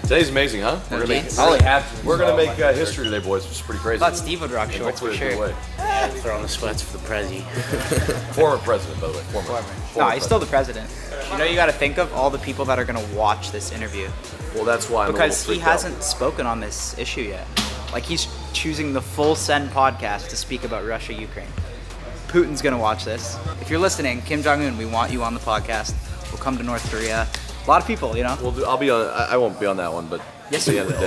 Today's amazing, huh? We're gonna make history today, boys, which is pretty crazy. I thought Steve would rock shorts for sure. Throwing the sweats for the prezi. Former president, by the way. Former No, he's still the president. You know, you got to think of all the people that are going to watch this interview. Well, that's why I'm because he hasn't spoken on this issue yet. Like, he's choosing the Full Send podcast to speak about Russia, Ukraine. Putin's going to watch this. If you're listening, Kim Jong-un, we want you on the podcast. We'll come to North Korea. A lot of people, you know. Well, I'll be on. I won't be on that one, but yes, at the end of the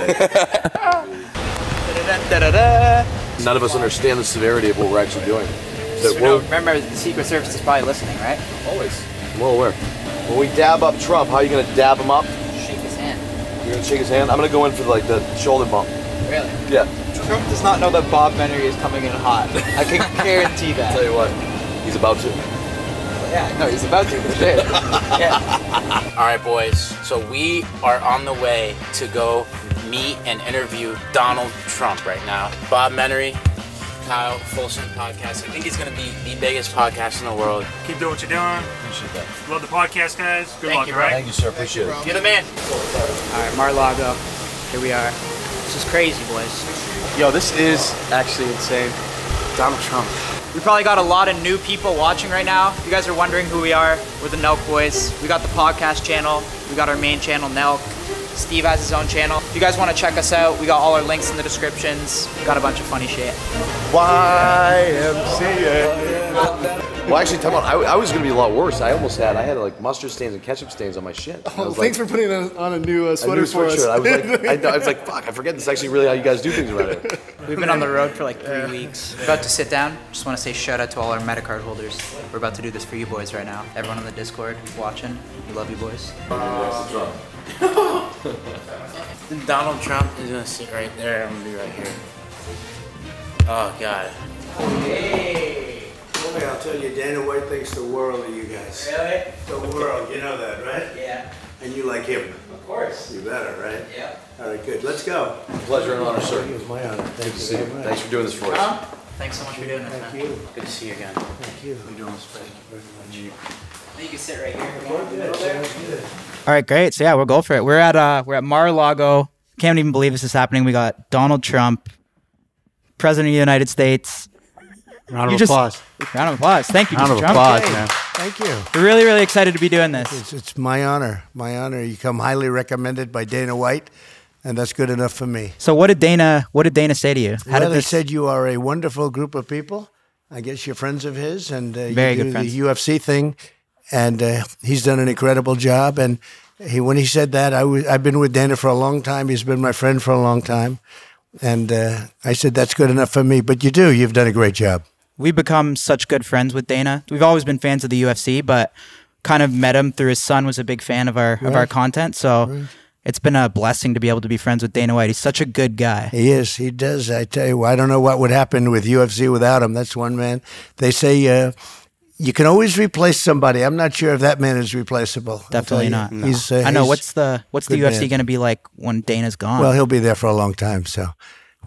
day. None of us understand the severity of what we're actually doing. So remember, the Secret Service is probably listening, right? Always. I'm well aware. When we dab up Trump, how are you going to dab him up? Shake his hand. You're going to shake his hand? I'm going to go in for like the shoulder bump. Really? Yeah. Trump does not know that Bob Menery is coming in hot. I can guarantee that. I'll tell you what, he's about to. Yeah, no, he's about to, for sure. Yeah. All right, boys. So we are on the way to go meet and interview Donald Trump right now. Bob Menery, Kyle, Full Send Podcast. I think he's going to be the biggest podcast in the world. Keep doing what you're doing. Appreciate that. Love the podcast, guys. Good luck, you, all right? Thank you, sir. Appreciate it. You're the man. All right, Mar-a-Lago. Here we are. This is crazy, boys. Yo, this is actually insane. Donald Trump. We probably got a lot of new people watching right now. If you guys are wondering who we are, we're the Nelk Boys. We got the podcast channel. We got our main channel, Nelk. Steve has his own channel. If you guys want to check us out, we got all our links in the descriptions. We got a bunch of funny shit. YMCA. Well, actually, time out. I was going to be a lot worse. I had like mustard stains and ketchup stains on my shin. Oh, thanks for putting on a new sweater for us. I was like, fuck, I forget this is actually really how you guys do things around here. We've been on the road for like 3 weeks. We're about to sit down. Just want to say shout out to all our MetaCard holders. We're about to do this for you boys right now. Everyone on the Discord watching, we love you boys. Donald Trump is going to sit right there. I'm going to be right here. Oh, God. Hey. I'll tell you, Dana White thinks the world of you guys. Really? The world, you know that, right? Yeah. And you like him. Of course. You better, right? Yeah. All right, good. Let's go. Pleasure and honor, sir. It was my honor. Thank you See you. very much. Thanks for doing this for us. Thanks so much for doing this, Thank man. you. Good to see you again. Thank you. You're doing this great. You can sit right here. Sounds good. All right, great. So yeah, we'll go for it. We're at Mar-a-Lago. Can't even believe this is happening. We got Donald Trump, President of the United States. Round of applause. Round of applause. Thank you, Round Mr. of Trump. applause, Hey, man. thank you. We're really, really excited to be doing this. It's my honor. My honor. You come highly recommended by Dana White, and that's good enough for me. So what did Dana say to you? Well, they said you are a wonderful group of people. I guess you're friends of his, and Very you do good friends. the UFC thing, and he's done an incredible job. And when he said that, I've been with Dana for a long time. He's been my friend for a long time, and I said that's good enough for me. But you've done a great job. We've become such good friends with Dana. We've always been fans of the UFC, but kind of met him through his son was a big fan of our content. So it's been a blessing to be able to be friends with Dana White. He's such a good guy. He is. He does. I tell you, I don't know what would happen with UFC without him. That's one man. They say you can always replace somebody. I'm not sure if that man is replaceable. Definitely not. No. He's, I know. he's What's the good UFC man. going to be like when Dana's gone? Well, he'll be there for a long time, so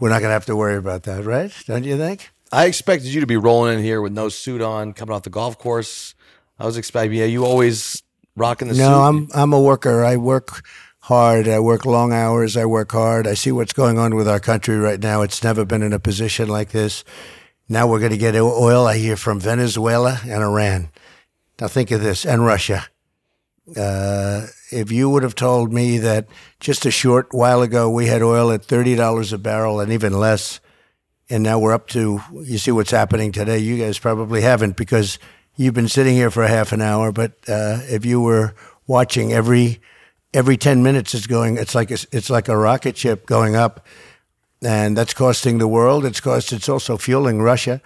we're not going to have to worry about that, right? Don't you think? I expected you to be rolling in here with no suit on, coming off the golf course. I was expecting, you always rocking the suit. No, I'm a worker. I work hard. I work long hours. I work hard. I see what's going on with our country right now. It's never been in a position like this. Now we're going to get oil, I hear, from Venezuela and Iran. Now think of this, and Russia. If you would have told me that just a short while ago we had oil at $30 a barrel and even less, and now we're up to, you see what's happening today. You guys probably haven't because you've been sitting here for a half an hour. But if you were watching every 10 minutes, it's like a rocket ship going up, and that's costing the world. It's also fueling Russia,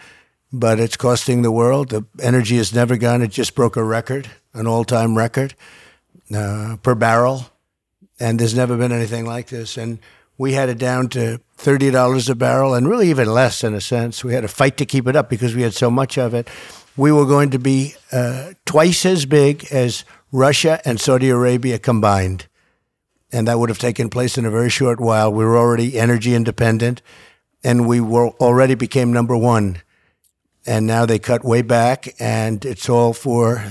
but it's costing the world. The energy has never gone. It just broke a record, an all-time record per barrel, and there's never been anything like this. And we had it down to $30 a barrel, and really even less in a sense. We had to fight to keep it up because we had so much of it. We were going to be twice as big as Russia and Saudi Arabia combined, and that would have taken place in a very short while. We were already energy independent, and we already became number one. And now they cut way back, and it's all for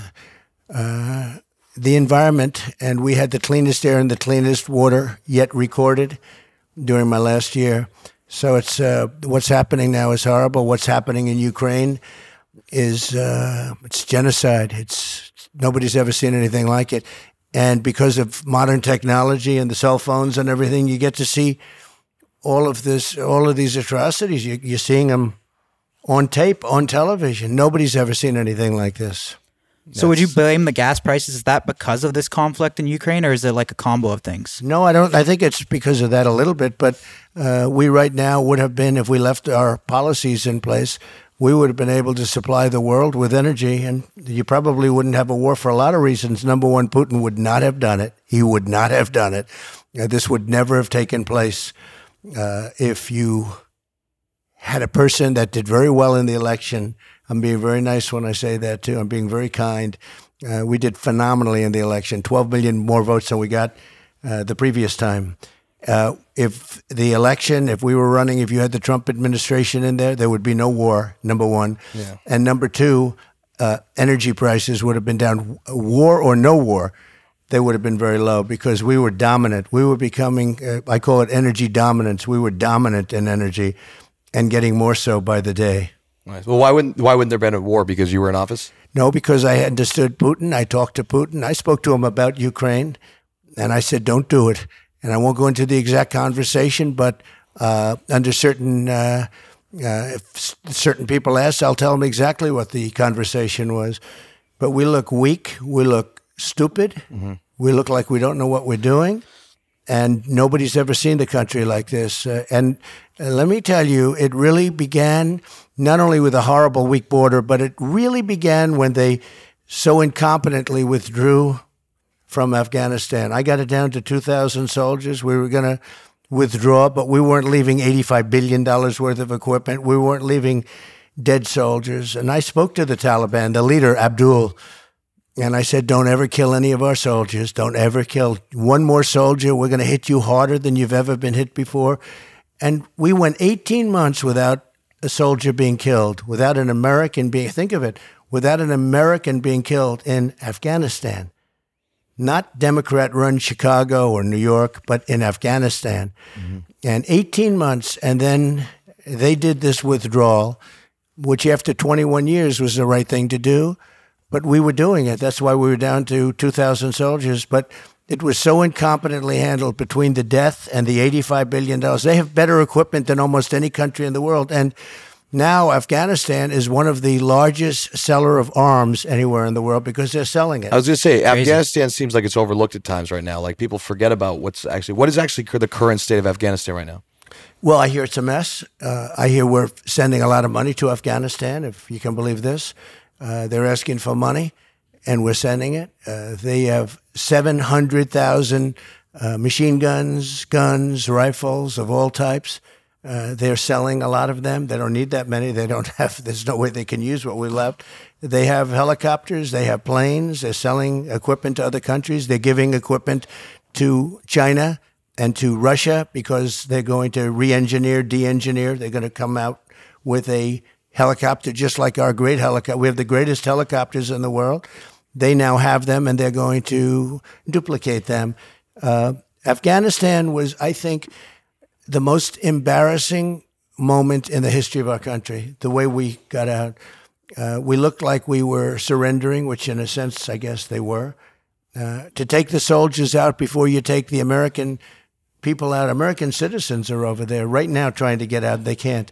the environment, and we had the cleanest air and the cleanest water yet recorded during my last year. So it's what's happening now is horrible. What's happening in Ukraine is it's genocide. Nobody's ever seen anything like it. And because of modern technology and the cell phones and everything, you get to see all of these atrocities. You're seeing them on tape, on television. Nobody's ever seen anything like this. So would you blame the gas prices? Is that because of this conflict in Ukraine, or is it like a combo of things? No, I don't. I think it's because of that a little bit. But we right now would have been, if we left our policies in place, we would have been able to supply the world with energy. And you probably wouldn't have a war for a lot of reasons. Number one, Putin would not have done it. He would not have done it. This would never have taken place if you had a person that did very well in the election. I'm being very nice when I say that, too. I'm being very kind. We did phenomenally in the election, 12 million more votes than we got the previous time. If we were running, if you had the Trump administration in there would be no war, number one. Yeah. And number two, energy prices would have been down. War or no war, they would have been very low because we were dominant. We were becoming, I call it energy dominance. We were dominant in energy and getting more so by the day. Nice. Well, why wouldn't there have been a war? Because you were in office? No, because I understood Putin. I talked to Putin. I spoke to him about Ukraine, and I said, don't do it. And I won't go into the exact conversation, but under if certain people ask, I'll tell them exactly what the conversation was. But we look weak. We look stupid. Mm-hmm. We look like we don't know what we're doing. And nobody's ever seen the country like this. And let me tell you, it really began not only with a horrible, weak border, but it really began when they so incompetently withdrew from Afghanistan. I got it down to 2,000 soldiers. We were going to withdraw, but we weren't leaving $85 billion worth of equipment. We weren't leaving dead soldiers. And I spoke to the Taliban, the leader, Abdul, and I said, don't ever kill any of our soldiers. Don't ever kill one more soldier. We're going to hit you harder than you've ever been hit before. And we went 18 months without a soldier being killed, without an American being, think of it, without an American being killed in Afghanistan. Not Democrat-run Chicago or New York, but in Afghanistan. Mm-hmm. And 18 months, and then they did this withdrawal, which after 21 years was the right thing to do. But we were doing it. That's why we were down to 2,000 soldiers. But it was so incompetently handled between the death and the $85 billion. They have better equipment than almost any country in the world. And now Afghanistan is one of the largest seller of arms anywhere in the world because they're selling it. I was going to say, Afghanistan seems like it's overlooked at times right now. Like people forget about what is actually the current state of Afghanistan right now. Well, I hear it's a mess. I hear we're sending a lot of money to Afghanistan, if you can believe this. They're asking for money, and we're sending it. They have 700,000 machine guns, rifles of all types. They're selling a lot of them. They don't need that many. There's no way they can use what we left. They have helicopters. They have planes. They're selling equipment to other countries. They're giving equipment to China and to Russia because they're going to re-engineer, de-engineer. They're going to come out with a helicopter just like our great helicopter. We have the greatest helicopters in the world. They now have them, and they're going to duplicate them. Afghanistan was, I think, the most embarrassing moment in the history of our country, the way we got out. We looked like we were surrendering, which in a sense, I guess they were. To take the soldiers out before you take the American people out. American citizens are over there right now trying to get out. They can't.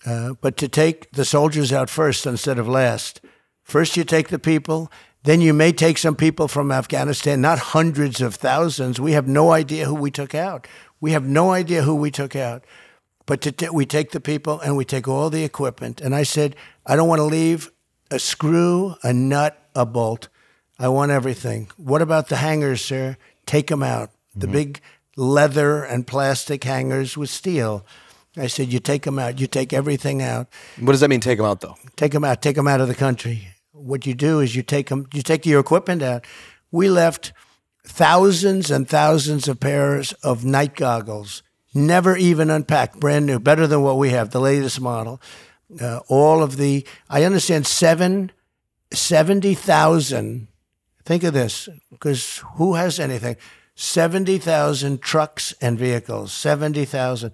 But to take the soldiers out first instead of last. First you take the people, then you may take some people from Afghanistan, not hundreds of thousands. We have no idea who we took out. We have no idea who we took out. But we take the people and we take all the equipment. And I said, I don't want to leave a screw, a nut, a bolt. I want everything. What about the hangars, sir? Take them out. The big leather and plastic hangars with steel. I said, you take them out. You take everything out. What does that mean, take them out, though? Take them out. Take them out of the country. What you do is you take your equipment out. We left thousands and thousands of pairs of night goggles, never even unpacked, brand new, better than what we have, the latest model. I understand 70,000 Think of this, because who has anything? 70,000 trucks and vehicles, 70,000.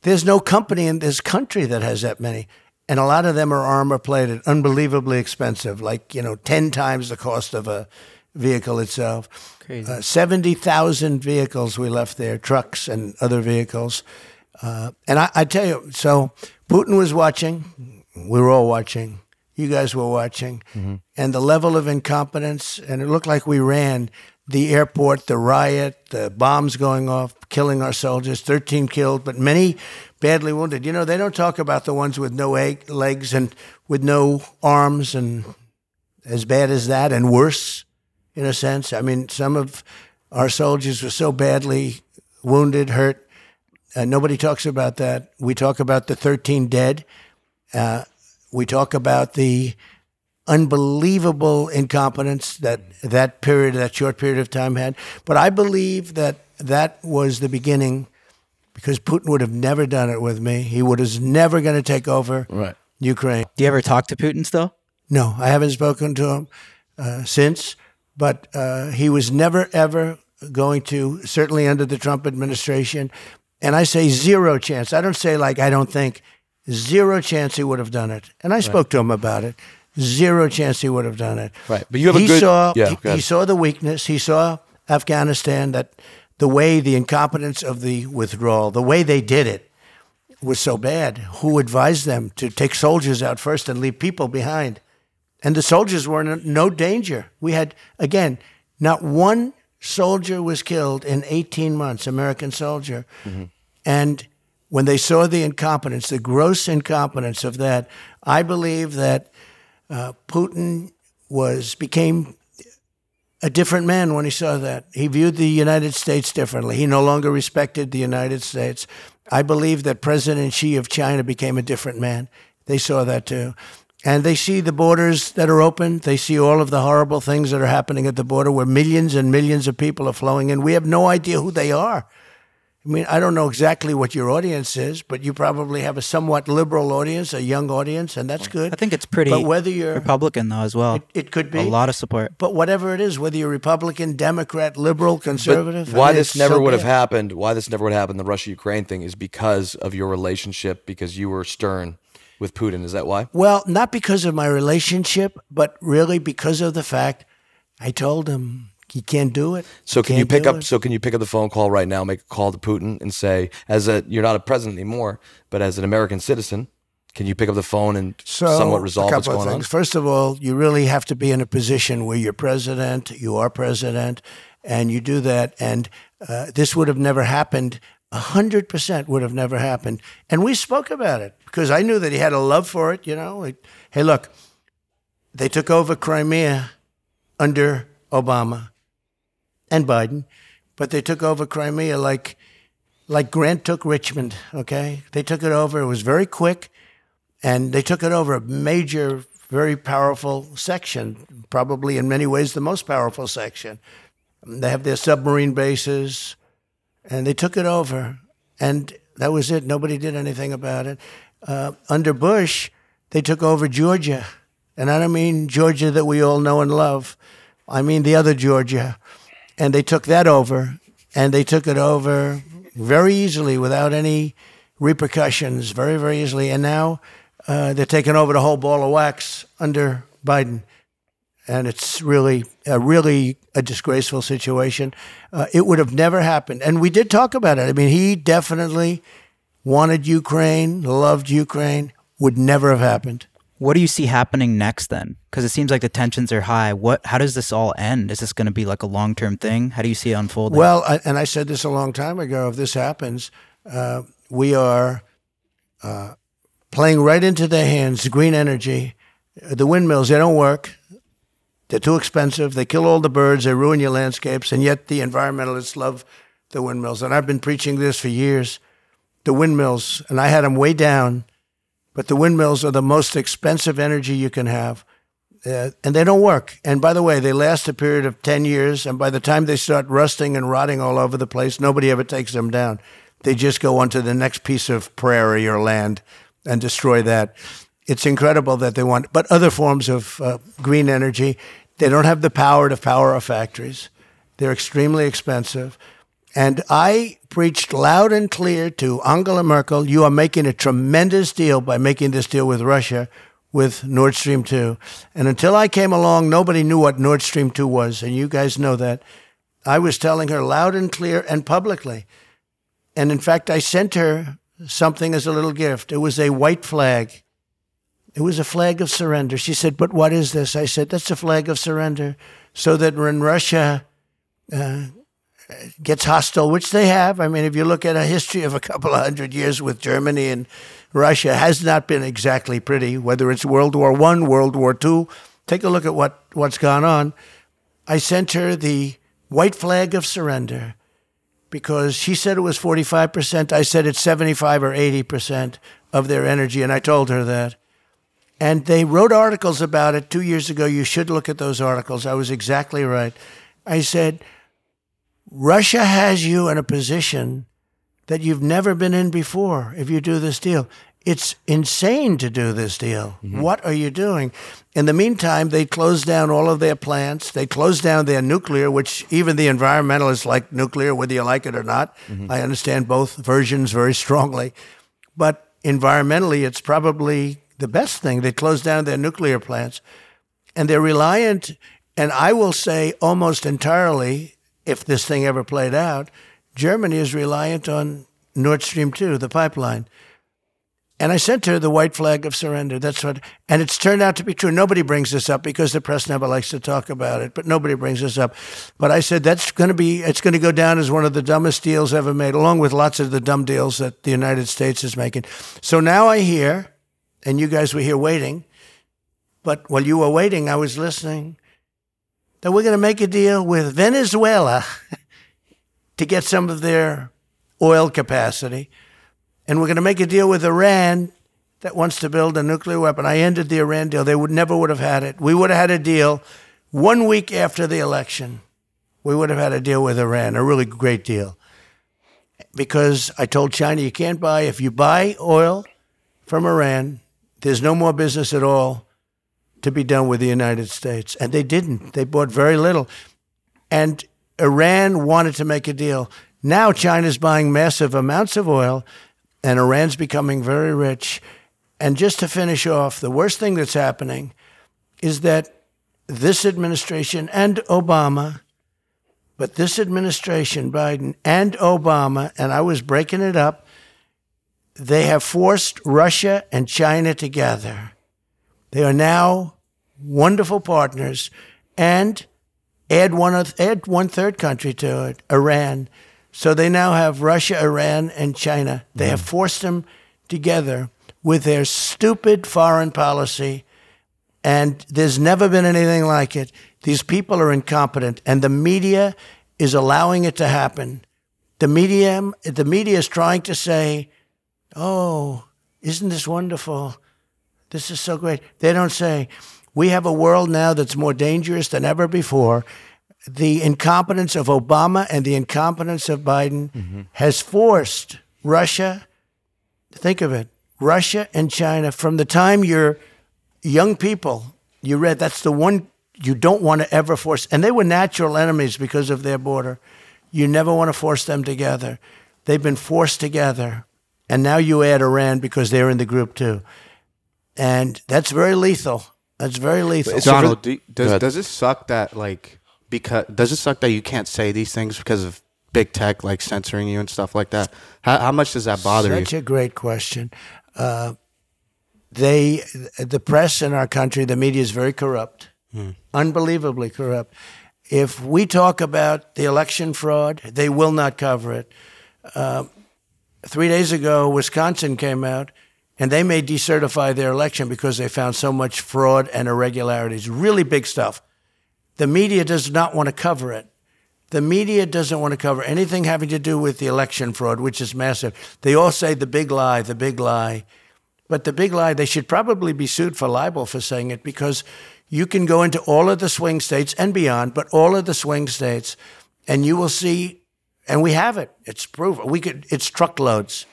There's no company in this country that has that many. And a lot of them are armor-plated, unbelievably expensive, like, 10 times the cost of a vehicle itself. Crazy. 70,000 vehicles we left there, trucks and other vehicles. And I tell you, so Putin was watching. We were all watching. You guys were watching. Mm-hmm. And the level of incompetence, and it looked like we ran the airport, the riot, the bombs going off, killing our soldiers, 13 killed, but many badly wounded. They don't talk about the ones with no legs and with no arms, and as bad as that and worse, in a sense. I mean, some of our soldiers were so badly wounded, hurt. Nobody talks about that. We talk about the 13 dead. We talk about the unbelievable incompetence that short period of time had. But I believe that was the beginning, because Putin would have never done it with me. He was never going to take over Ukraine. Do you ever talk to Putin still? No, I haven't spoken to him since. But he was never, ever going to, certainly under the Trump administration. And I say zero chance. I don't say like I don't think. Zero chance he would have done it. And I spoke to him about it. Zero chance he would have done it. Right. But you have he saw the weakness. He saw Afghanistan, that the incompetence of the withdrawal, the way they did it was so bad. Who advised them to take soldiers out first and leave people behind? And the soldiers were in no danger. We had, again, not one soldier was killed in 18 months, American soldier. Mm-hmm. And when they saw the incompetence, the gross incompetence of that, I believe that Putin became a different man when he saw that. He viewed the United States differently. He no longer respected the United States. I believe that President Xi of China became a different man. They saw that too. And they see the borders that are open. They see all of the horrible things that are happening at the border, where millions and millions of people are flowing in. We have no idea who they are. I mean, I don't know exactly what your audience is, but you probably have a somewhat liberal audience, a young audience, and that's good. I think it's pretty Republican, though, as well. It could be. A lot of support. But whatever it is, whether you're Republican, Democrat, liberal, conservative. Why this never would have happened, the Russia-Ukraine thing, is because of your relationship, because you were stern with Putin. Is that why? Well, not because of my relationship, but really because of the fact I told him, he can't do it. So can you pick up the phone call right now, make a call to Putin and say, you're not a president anymore, but as an American citizen, can you pick up the phone and somewhat resolve what's going on? First of all, you really have to be in a position where you are president, and you do that. And this would have never happened. 100% would have never happened. And we spoke about it because I knew that he had a love for it. Hey, look, they took over Crimea under Obama and Biden, but they took over Crimea like Grant took Richmond, okay? They took it over. It was very quick, and they took it over a major, very powerful section, probably in many ways the most powerful section. They have their submarine bases, and they took it over, and that was it. Nobody did anything about it. Under Bush, they took over Georgia, and I don't mean Georgia that we all know and love. I mean the other Georgia. And they took that over, and they took it over very easily without any repercussions, very, very easily. And now they're taking over the whole ball of wax under Biden. And it's really a disgraceful situation. It would have never happened. And we did talk about it. I mean, he definitely wanted Ukraine, loved Ukraine, would never have happened. What do you see happening next then? Because it seems like the tensions are high. How does this all end? Is this going to be like a long-term thing? How do you see it unfolding? Well, and I said this a long time ago, if this happens, we are playing right into their hands, green energy. The windmills, they don't work. They're too expensive. They kill all the birds. They ruin your landscapes. And yet the environmentalists love the windmills. And I've been preaching this for years. The windmills, and I had them way down, but the windmills are the most expensive energy you can have. And they don't work. And by the way, they last a period of 10 years. And by the time they start rusting and rotting all over the place, nobody ever takes them down. They just go onto the next piece of prairie or land and destroy that. It's incredible that they want, but other forms of green energy, They don't have the power to power our factories. They're extremely expensive. And I preached loud and clear to Angela Merkel, you are making a tremendous deal by making this deal with Russia, with Nord Stream 2. And until I came along, nobody knew what Nord Stream 2 was, and you guys know that. I was telling her loud and clear and publicly. And in fact, I sent her something as a little gift. It was a white flag. It was a flag of surrender. She said, but what is this? I said, that's a flag of surrender, so that when Russia gets hostile, which they have. I mean, if you look at a history of a couple of 100 years with Germany and Russia, has not been exactly pretty, whether it's World War I, World War II. Take a look at what's gone on. I sent her the white flag of surrender because she said it was 45%. I said it's 75 or 80% of their energy, and I told her that. And they wrote articles about it 2 years ago. You should look at those articles. I was exactly right. I said, Russia has you in a position that you've never been in before if you do this deal. It's insane to do this deal. Mm-hmm. What are you doing? In the meantime, they closed down all of their plants. They closed down their nuclear, which even the environmentalists like nuclear, whether you like it or not. Mm-hmm. I understand both versions very strongly. But environmentally, it's probably the best thing. They closed down their nuclear plants. And they're reliant, and I will say almost entirely, if this thing ever played out, Germany is reliant on Nord Stream 2, the pipeline. And I sent her the white flag of surrender. That's what, and it's turned out to be true. Nobody brings this up because the press never likes to talk about it, but nobody brings this up. But I said it's going to go down as one of the dumbest deals ever made, along with lots of the dumb deals that the United States is making. So now I hear, and you guys were here waiting, but while you were waiting, I was listening, that we're going to make a deal with Venezuela to get some of their oil capacity. And we're going to make a deal with Iran that wants to build a nuclear weapon. I ended the Iran deal. They never would have had it. We would have had a deal 1 week after the election. We would have had a deal with Iran, a really great deal. Because I told China, you can't buy, if you buy oil from Iran, there's no more business at all to be done with the United States. And they didn't. They bought very little. And Iran wanted to make a deal. Now China's buying massive amounts of oil, and Iran's becoming very rich. And just to finish off, the worst thing that's happening is that this administration and Obama, but this administration, Biden and Obama, and I was breaking it up, they have forced Russia and China together. They are now wonderful partners, and add one third country to it, Iran. So they now have Russia, Iran, and China. They have forced them together with their stupid foreign policy, and there's never been anything like it. These people are incompetent, and the media is allowing it to happen. The media is trying to say, oh, isn't this wonderful? This is so great. They don't say, we have a world now that's more dangerous than ever before. The incompetence of Obama and the incompetence of Biden has forced Russia, think of it, Russia and China, from the time you're young people, you read that's the one you don't want to ever force. And they were natural enemies because of their border. You never want to force them together. They've been forced together. And now you add Iran because they're in the group too. And that's very lethal. That's very lethal. Donald, does it suck that does it suck that you can't say these things because of big tech censoring you and stuff like that? How much does that bother you? Such a great question. The press in our country, the media is very corrupt, unbelievably corrupt. If we talk about the election fraud, they will not cover it. 3 days ago, Wisconsin came out, and they may decertify their election because they found so much fraud and irregularities, really big stuff. The media does not want to cover it. The media doesn't want to cover anything having to do with the election fraud, which is massive. They all say the big lie, the big lie. But the big lie, they should probably be sued for libel for saying it, because you can go into all of the swing states and beyond, but all of the swing states, and you will see, and we have it. It's proven. It's truckloads.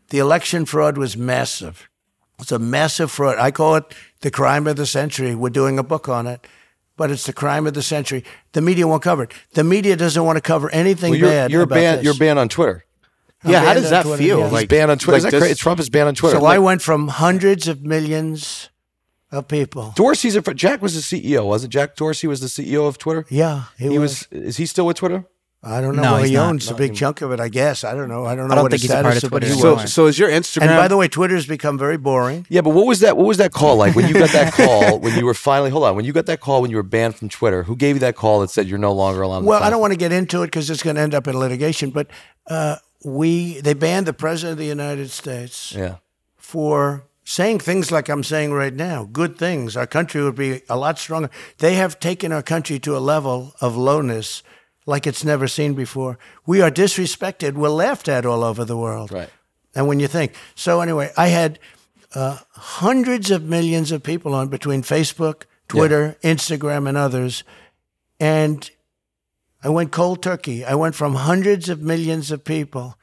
The election fraud was massive. It's a massive fraud. I call it the crime of the century. We're doing a book on it. but it's the crime of the century. The media won't cover it. The media doesn't want to cover anything bad. You're about banned. this. You're banned on Twitter. Yeah, how does that Twitter, feel? yeah. He's banned on Twitter. Is that crazy? Trump is banned on Twitter. So I went from hundreds of millions of people. Dorsey's Jack was the CEO, wasn't Jack Dorsey was the CEO of Twitter? Yeah, he was. Is he still with Twitter? I don't know. No, Well, he's he not. owns a big chunk of it, I guess. I don't know. I don't think he's a part of Twitter anymore. So is your Instagram? And by the way, Twitter's become very boring. Yeah, but what was that call like when you got that call when you were finally when you got that call when you were banned from Twitter? Who gave you that call that said you're no longer allowed? Well, I don't want to get into it because it's going to end up in litigation. But they banned the president of the United States for saying things like I'm saying right now, good things. Our country would be a lot stronger. They have taken our country to a level of lowness like it's never seen before. We are disrespected. We're laughed at all over the world. Right. And when you think. So anyway, I had hundreds of millions of people on between Facebook, Twitter, Instagram, and others. And I went cold turkey. I went from hundreds of millions of people.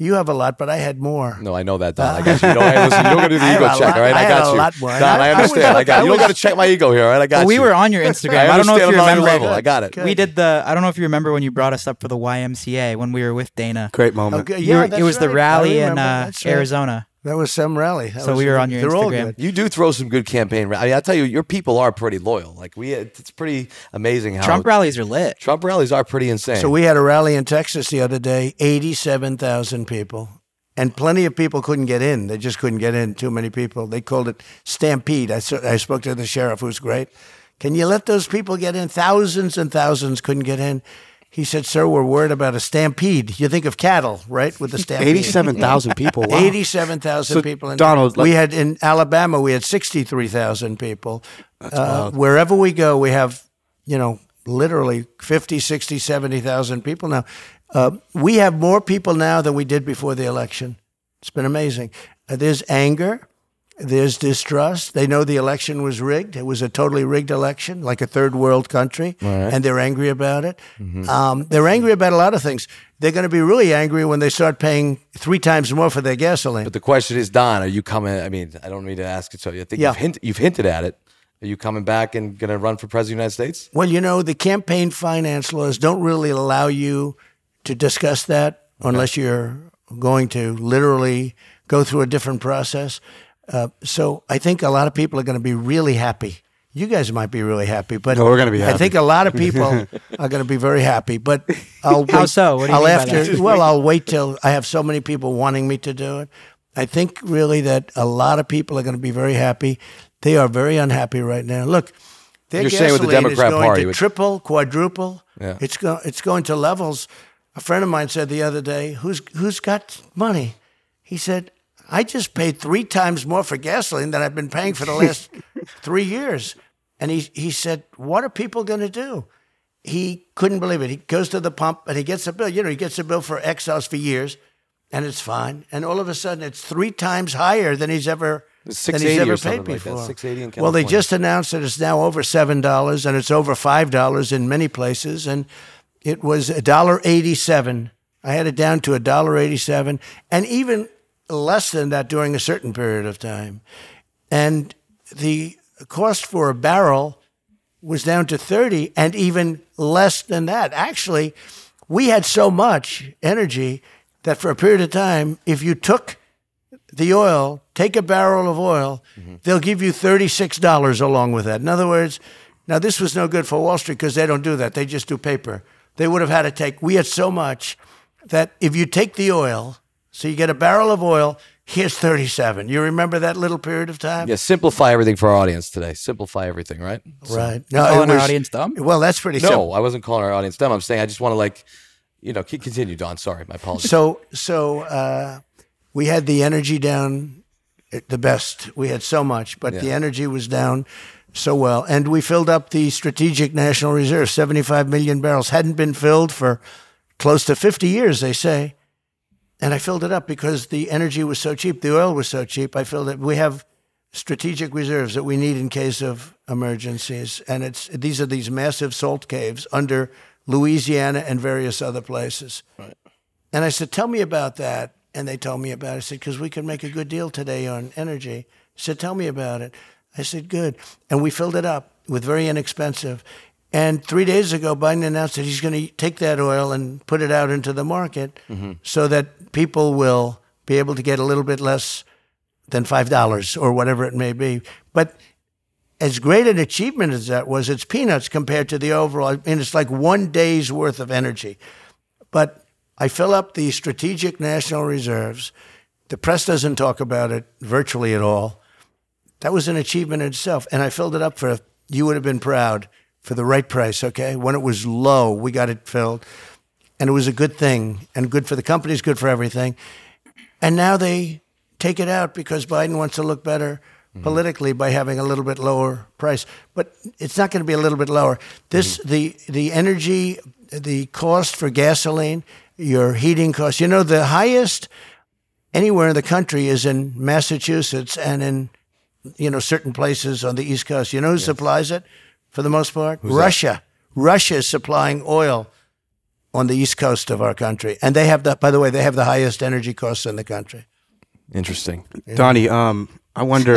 You have a lot, but I had more. No, I know that, Don. I got you. Listen, you don't got to do the ego check, all right? I got you. A lot more. Don, I understand. I got you. You don't got to check my ego here, all right? I got you. We were on your Instagram. I don't know if you remember. Level. I got it. We did I don't know if you remember when you brought us up for the YMCA when we were with Dana. Great moment. Okay, It was the rally in Arizona. That was some rally. So we were on your Instagram. You do throw some good campaign. I mean, I tell you, your people are pretty loyal. Like it's pretty amazing how Trump rallies are lit. Trump rallies are pretty insane. So we had a rally in Texas the other day, 87,000 people. And plenty of people couldn't get in. They just couldn't get in. Too many people. They called it stampede. I spoke to the sheriff, who's great. Can you let those people get in? Thousands and thousands couldn't get in. He said, sir, we're worried about a stampede. You think of cattle, right, with the stampede. 87,000 people. Wow. 87,000 people. Donald, we had in Alabama, we had 63,000 people. Wherever we go, we have, literally 50, 60, 70,000 people now. We have more people now than we did before the election. It's been amazing. There's anger. There's distrust. They know the election was rigged. It was a totally rigged election, like a third world country, and they're angry about it. Mm-hmm. They're angry about a lot of things. They're going to be really angry when they start paying 3 times more for their gasoline. But the question is, Don, are you coming? I mean, I don't mean to ask it, so I think you've hinted at it. Are you coming back and going to run for president of the United States? Well, the campaign finance laws don't really allow you to discuss that unless you're going to literally go through a different process. So I think a lot of people are going to be really happy. You guys might be really happy, but we're going to be happy. I think a lot of people are going to be very happy. But I'll wait. How so? What do you mean by that? Well, I'll wait till I have so many people wanting me to do it. I think really that a lot of people are going to be very happy. They are very unhappy right now. Look, their You're saying with the gasoline Democrat is going Party, to triple, quadruple. Yeah. It's going to levels. A friend of mine said the other day, "Who's got money?" He said, I just paid 3 times more for gasoline than I've been paying for the last 3 years. And he said, what are people going to do? He couldn't believe it. He goes to the pump and he gets a bill. He gets a bill for Exos for years, and it's fine. And all of a sudden, it's 3 times higher than he's ever paid before. Like $6.80 in California. Well, they just announced that it's now over $7, and it's over $5 in many places. And it was $1.87. I had it down to $1.87, and even less than that during a certain period of time. And the cost for a barrel was down to 30 and even less than that. Actually, we had so much energy that for a period of time, if you took the oil, take a barrel of oil, they'll give you $36 along with that. In other words, now this was no good for Wall Street because they don't do that. They just do paper. They would have had to we had so much that if you take the oil, so you get a barrel of oil, here's 37. You remember that little period of time? Yeah, simplify everything for our audience today. Simplify everything, right? Right. No, calling our audience dumb? Well, that's pretty simple. No, I wasn't calling our audience dumb. I'm saying I just want to continue, Don. Sorry, my apologies. So we had the energy down the best. We had so much, but the energy was down so well. And we filled up the Strategic National Reserve, 75 million barrels. Hadn't been filled for close to 50 years, they say. And I filled it up because the energy was so cheap. The oil was so cheap. I filled it. We have strategic reserves that we need in case of emergencies. And these are these massive salt caves under Louisiana and various other places. Right. And I said, tell me about that. And they told me about it. I said, because we could make a good deal today on energy. I said, tell me about it. I said, good. And we filled it up. with very inexpensive. And 3 days ago, Biden announced that he's going to take that oil and put it out into the market so that people will be able to get a little bit less than $5 or whatever it may be. But as great an achievement as that was, it's peanuts compared to the overall. I mean, it's like 1 day's worth of energy. But I fill up the strategic national reserves. The press doesn't talk about it virtually at all. That was an achievement in itself. And I filled it up for, you would have been proud, for the right price, okay? When it was low, we got it filled. And it was a good thing, and good for the companies, good for everything. And now they take it out because Biden wants to look better politically by having a little bit lower price. But it's not going to be a little bit lower. The energy, the cost for gasoline, your heating costs, the highest anywhere in the country is in Massachusetts and in, certain places on the East Coast. You know who supplies it? For the most part, Russia. Russia is supplying oil on the east coast of our country, and they have by the way, they have the highest energy costs in the country. Interesting, Donnie. I wonder.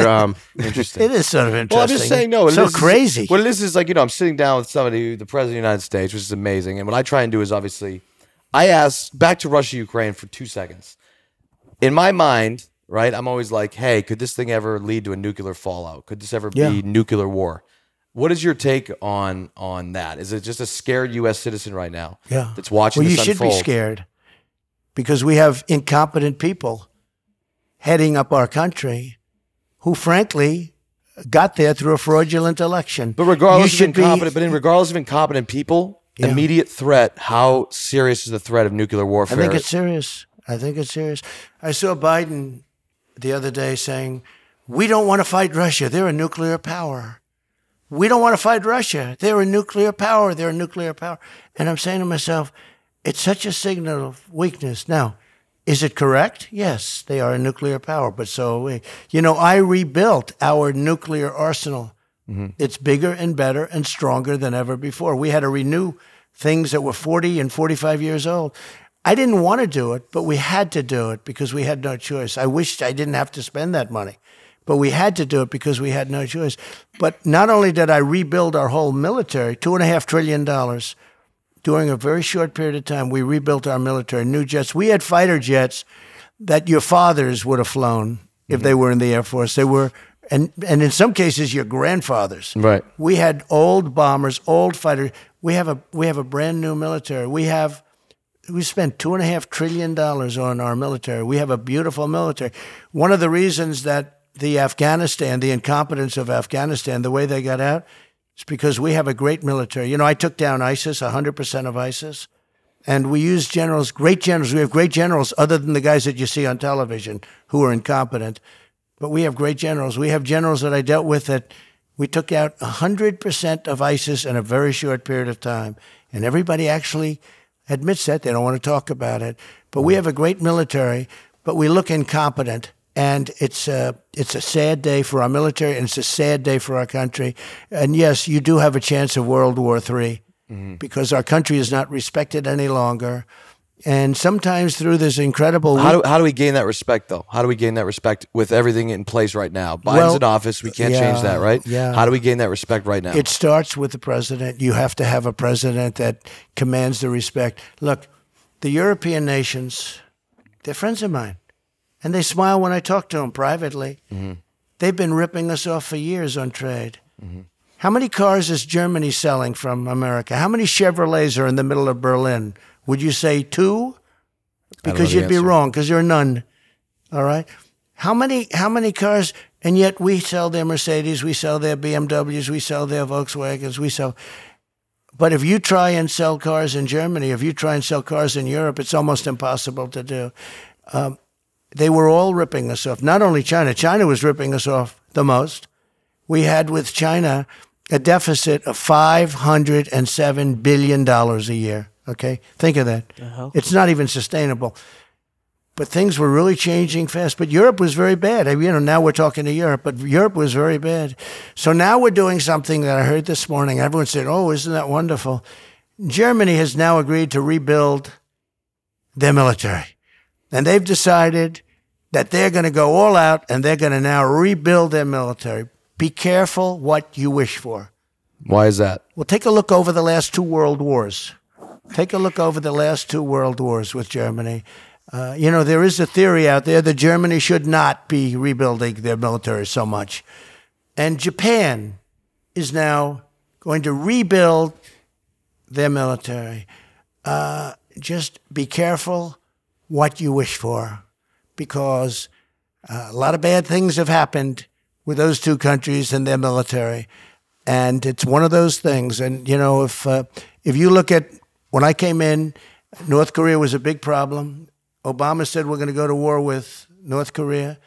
Interesting. It is sort of interesting. Well, I'm just saying, no, so crazy. What it is like, I'm sitting down with somebody, the president of the United States, which is amazing, and what I try and do is obviously, I ask back to Russia, Ukraine for 2 seconds. In my mind, right, I'm always like, hey, could this thing ever lead to a nuclear fallout? Could this ever be nuclear war? What is your take on that? Is it just a scared U.S. citizen right now that's watching this unfold? Well, you should be scared because we have incompetent people heading up our country who, frankly, got there through a fraudulent election. But regardless of incompetent people, immediate threat, how serious is the threat of nuclear warfare? I think it's serious. I saw Biden the other day saying, we don't want to fight Russia. They're a nuclear power. We don't want to fight Russia. They're a nuclear power. And I'm saying to myself, it's such a signal of weakness. Now, is it correct? Yes, they are a nuclear power, but so are we. I rebuilt our nuclear arsenal. It's bigger and better and stronger than ever before. We had to renew things that were 40 and 45 years old. I didn't want to do it, but we had to do it because we had no choice. I wished I didn't have to spend that money. But we had to do it because we had no choice. But not only did I rebuild our whole military, $2.5 trillion, during a very short period of time, we rebuilt our military, new jets. We had fighter jets that your fathers would have flown if they were in the Air Force. They were, and in some cases, your grandfathers. Right. We had old bombers, old fighters. We have a brand new military. We spent $2.5 trillion on our military. We have a beautiful military. One of the reasons that the incompetence of Afghanistan, the way they got out, is because we have a great military. I took down ISIS, 100% of ISIS, and we use great generals. We have great generals other than the guys that you see on television who are incompetent, but we have great generals. We have generals that I dealt with that we took out 100% of ISIS in a very short period of time, and everybody actually admits that. They don't want to talk about it, but we have a great military, but we look incompetent. And it's a sad day for our military, and it's a sad day for our country. And yes, you do have a chance of World War III because our country is not respected any longer. And sometimes through this incredible... How do we gain that respect, though? How do we gain that respect with everything in place right now? Biden's in office. We can't change that, right? Yeah. How do we gain that respect right now? It starts with the president. You have to have a president that commands the respect. Look, the European nations, they're friends of mine. And they smile when I talk to them privately. They've been ripping us off for years on trade. How many cars is Germany selling from America? How many Chevrolets are in the middle of Berlin? Would you say 2? Because you'd be wrong, because there are none. All right? How many cars, and yet we sell their Mercedes, we sell their BMWs, we sell their Volkswagens, But if you try and sell cars in Germany, if you try and sell cars in Europe, it's almost impossible to do. They were all ripping us off. Not only China. China was ripping us off the most. We had with China a deficit of $507 billion a year. Okay? Think of that. It's not even sustainable. But things were really changing fast. But Europe was very bad. Now we're talking to Europe, but Europe was very bad. So now we're doing something that I heard this morning. Everyone said, oh, isn't that wonderful? Germany has now agreed to rebuild their military. And they've decided that they're going to go all out and they're going to now rebuild their military. Be careful what you wish for. Why is that? Well, take a look over the last 2 world wars. Take a look over the last 2 world wars with Germany. There is a theory out there that Germany should not be rebuilding their military so much. And Japan is now going to rebuild their military. Just be careful what you wish for, because a lot of bad things have happened with those 2 countries and their military. And it's one of those things. And, if you look at when I came in, North Korea was a big problem. Obama said we're going to go to war with North Korea.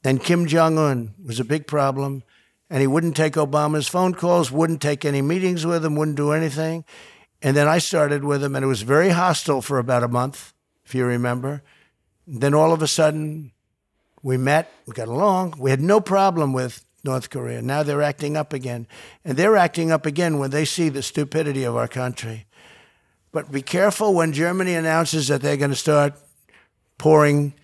And Kim Jong-un was a big problem. And he wouldn't take Obama's phone calls, wouldn't take any meetings with him, wouldn't do anything. And then I started with him, and it was very hostile for about a month, if you remember. Then all of a sudden, we met, we got along. We had no problem with North Korea. Now they're acting up again. And they're acting up again when they see the stupidity of our country. But be careful when Germany announces that they're going to start pouring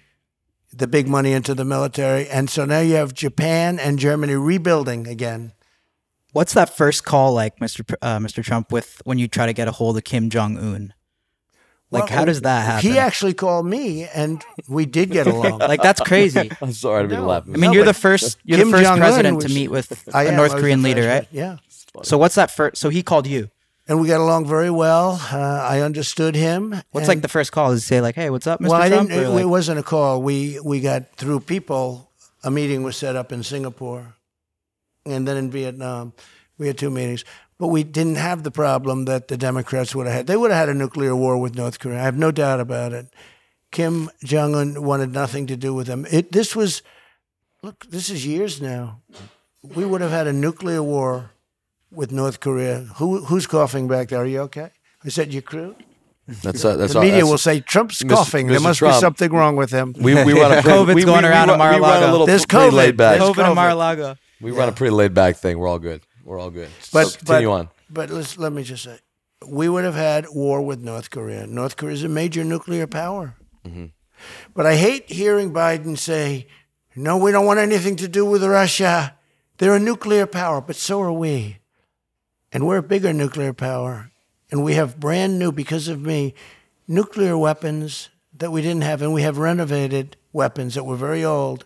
the big money into the military. And so now you have Japan and Germany rebuilding again. What's that first call like, Mr. Trump, with when you try to get a hold of Kim Jong-un? Like, how does that happen? He actually called me, and we did get along. Like, that's crazy. I'm sorry to be laughing. I mean, you're the first president to meet with a North Korean leader, right? Yeah. So what's that first? So he called you. And we got along very well. I understood him. What's like the first call? Is he say like, "Hey, what's up, Mr. Well, Trump?" It wasn't a call. We got through people. A meeting was set up in Singapore, and then in Vietnam, we had 2 meetings. But we didn't have the problem that the Democrats would have had. They would have had a nuclear war with North Korea. I have no doubt about it. Kim Jong-un wanted nothing to do with them. This is years now. We would have had a nuclear war with North Korea. Who's coughing back there? Are you okay? I said, you crude? The media will say, Trump's coughing. There must be something wrong with him. We run a COVID's going around in Mar-a-Lago. There's COVID. Laid back. COVID in Mar-a-Lago. We run a pretty laid back thing. We're all good. We're all good. But continue on. But let me just say, we would have had war with North Korea. North Korea is a major nuclear power. Mm-hmm. But I hate hearing Biden say, no, we don't want anything to do with Russia. They're a nuclear power, but so are we. And we're a bigger nuclear power. And we have brand new, because of me, nuclear weapons that we didn't have. And we have renovated weapons that were very old.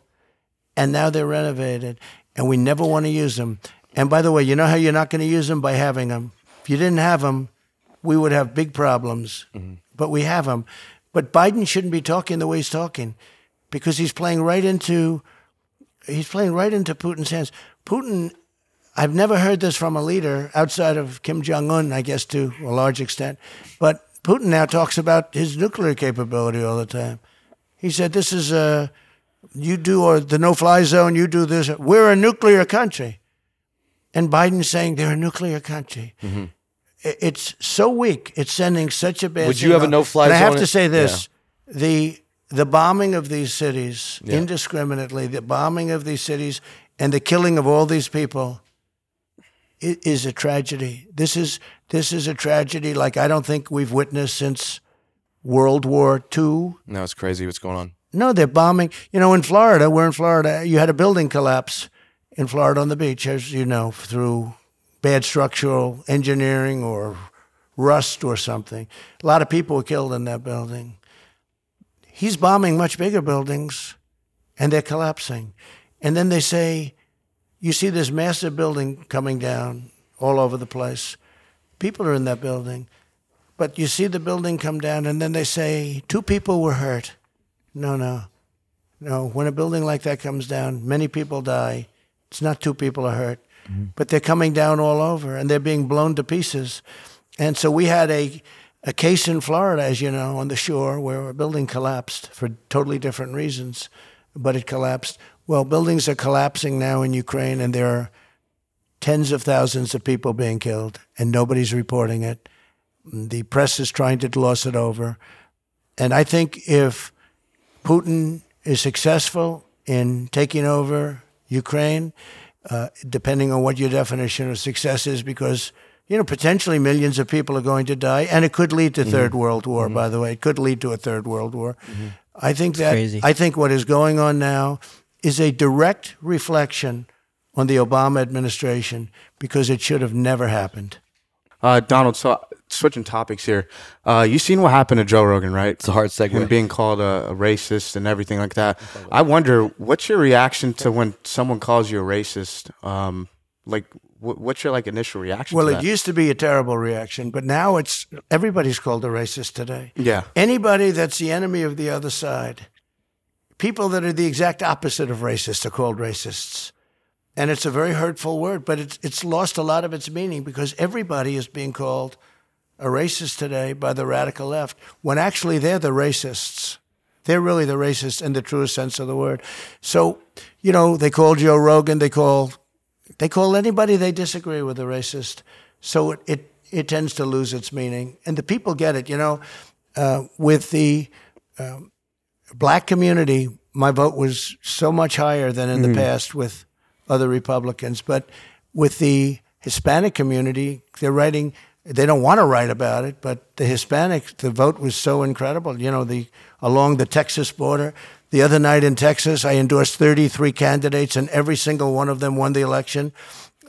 And now they're renovated. And we never want to use them. And by the way, you know how you're not going to use them? By having them. If you didn't have them, we would have big problems. Mm-hmm. But we have them. But Biden shouldn't be talking the way he's talking, because he's playing right into Putin's hands. Putin, I've never heard this from a leader outside of Kim Jong-un, I guess, to a large extent. But Putin now talks about his nuclear capability all the time. He said, this is you do or the no-fly zone, you do this. We're a nuclear country. And Biden's saying they're a nuclear country. Mm-hmm. It's so weak. It's sending such a bad signal. Would you have a no-fly zone? I have to say this. Yeah. The bombing of these cities, indiscriminately, the bombing of these cities and the killing of all these people, it is a tragedy. This is a tragedy like I don't think we've witnessed since World War II. No, it's crazy what's going on. No, they're bombing. In Florida, we're in Florida, you had a building collapse in Florida on the beach, as you know, through bad structural engineering or rust or something. A lot of people were killed in that building. He's bombing much bigger buildings, and they're collapsing. And then they say, you see this massive building coming down all over the place. People are in that building. But you see the building come down, and then they say, 2 people were hurt. No. When a building like that comes down, many people die. It's not 2 people are hurt. Mm-hmm. But they're coming down all over, and they're being blown to pieces. And so we had a case in Florida, as you know, on the shore where a building collapsed for totally different reasons, but it collapsed. Well, buildings are collapsing now in Ukraine, and there are tens of thousands of people being killed, and nobody's reporting it. The press is trying to gloss it over. And I think if Putin is successful in taking over Ukraine, depending on what your definition of success is, because potentially millions of people are going to die, and it could lead to Third World War, by the way. It could lead to a Third World War. Mm-hmm. I think what is going on now is a direct reflection on the Obama administration because it should have never happened. Donald, so switching topics here. You seen what happened to Joe Rogan, right? It's a hard segue. Him being called a racist and everything like that. I wonder, what's your reaction to when someone calls you a racist? What's your initial reaction Well, to it that? used to be a terrible reaction, but now it's everybody's called a racist today. Yeah. Anybody that's the enemy of the other side, people that are the exact opposite of racist are called racists. And it's a very hurtful word, but it's lost a lot of its meaning because everybody is being called a racist today by the radical left, when actually they're the racists. They're really the racists in the truest sense of the word. So, they call Joe Rogan, they call anybody they disagree with a racist. So it tends to lose its meaning. And the people get it, with the black community, my vote was so much higher than in the past with other Republicans. But with the Hispanic community, they don't want to write about it, but the Hispanic, the vote was so incredible. Along the Texas border, the other night in Texas, I endorsed 33 candidates, and every single one of them won the election.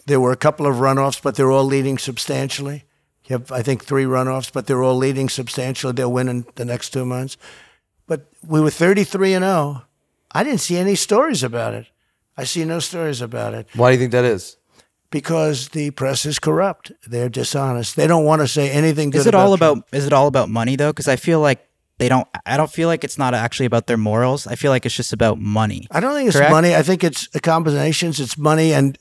There were a couple of runoffs, but they're all leading substantially. You have, I think, 3 runoffs, but they're all leading substantially. They'll win in the next 2 months. But we were 33-0. I didn't see any stories about it. I see no stories about it. Why do you think that is? Because the press is corrupt. They're dishonest. They don't want to say anything good Is it all Trump. about? Is it all about money though? Because I feel like they don't. I don't feel like it's not actually about their morals. I feel like it's just about money. I don't think it's Correct? money. I think it's combinations. It's money and